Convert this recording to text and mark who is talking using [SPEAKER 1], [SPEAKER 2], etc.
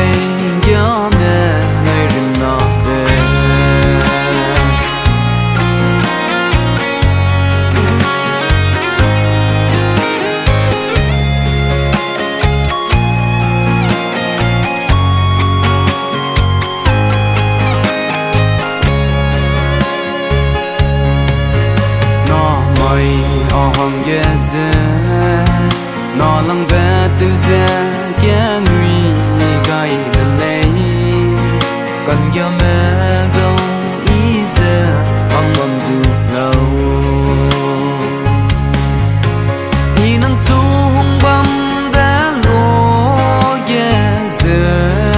[SPEAKER 1] lấy gió mẹ ngày rừng nọ về hoàng ghé dễ nó lăng bé từ dễ ghé nuôi gai đờ lấy cần cho mẹ gấu ý dễ bằng bầm dù lâu nhìn năng chú hung băm bé lúa ghé dễ